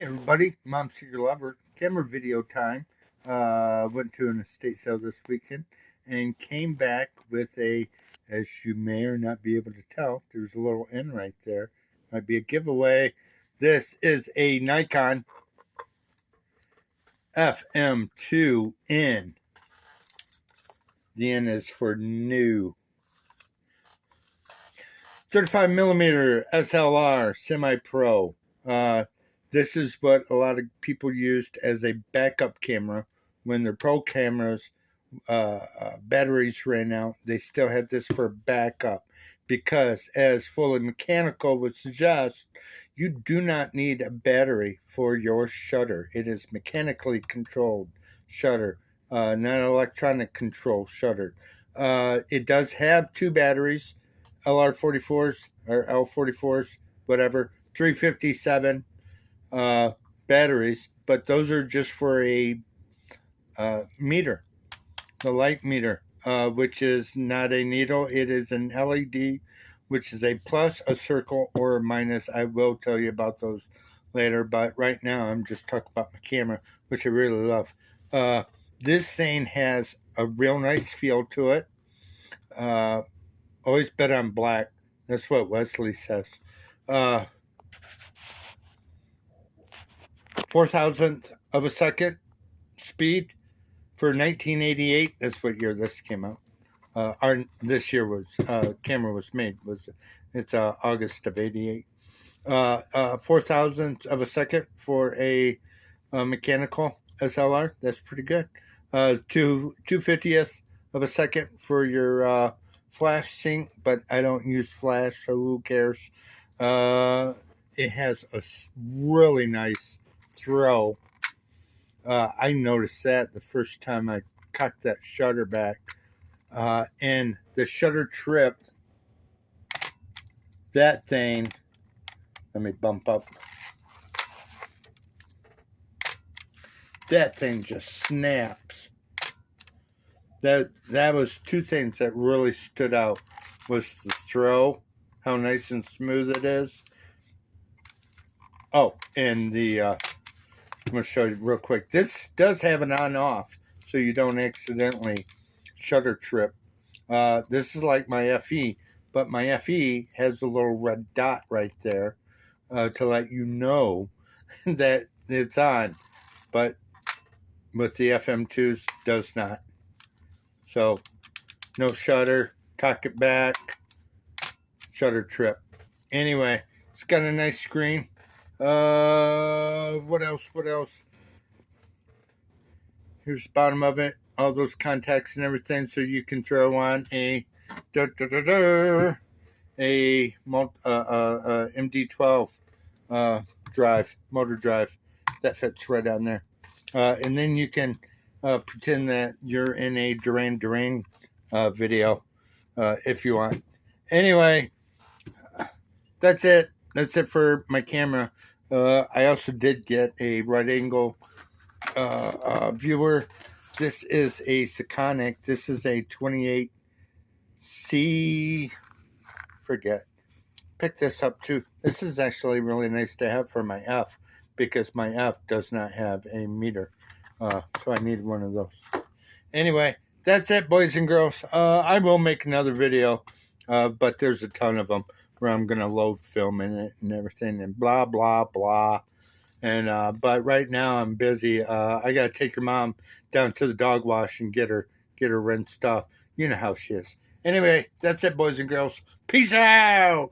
Everybody, Mom Secret Lover, camera video time. Went to an estate sale this weekend and came back with as you may or not be able to tell, there's a little N right there. Might be a giveaway. This is a Nikon FM2N. The N is for new. 35mm SLR semi-pro. This is what a lot of people used as a backup camera when their pro cameras batteries ran out. They still had this for backup because, as fully mechanical would suggest, you do not need a battery for your shutter. It is mechanically controlled shutter, not electronic control shutter. It does have two batteries, LR44s or L44s, whatever, 357 batteries, but those are just for a meter, the light meter, which is not a needle. It is an LED, which is a plus, a circle, or a minus. I will tell you about those later, but right now I'm just talking about my camera, which I really love. This thing has a real nice feel to it. Always bet on black. That's what Wesley says. 4,000th of a second speed for 1988. That's what year this came out. This year was camera was made. It's August of '88. 4,000th of a second for a mechanical SLR. That's pretty good. 2/50th of a second for your flash sync, but I don't use flash, so who cares? It has a really nice throw. I noticed that the first time I cocked that shutter back, and the shutter trip, that thing, let me bump up, that thing just snaps. That was two things that really stood out, was the throw, how nice and smooth it is. Oh, and I'm going to show you real quick. This does have an on-off, so you don't accidentally shutter trip. This is like my FE, but my FE has a little red dot right there to let you know that it's on, but with the FM2s, does not. So, no shutter, cock it back, shutter trip. Anyway, it's got a nice screen. What else? Here's the bottom of it. All those contacts and everything, so you can throw on a MD12 drive, motor drive. That fits right on there. And then you can pretend that you're in a Duran Duran video if you want. Anyway, that's it. That's it for my camera. I also did get a right angle viewer. This is a Sekonic. This is a 28C. Forget. Pick this up too. This is actually really nice to have for my F, because my F does not have a meter. So I need one of those. Anyway, that's it, boys and girls. I will make another video, but there's a ton of them where I'm going to load film in it and everything and blah, blah, blah. And but right now I'm busy. I got to take your mom down to the dog wash and get her rinsed off. You know how she is. Anyway, that's it, boys and girls. Peace out.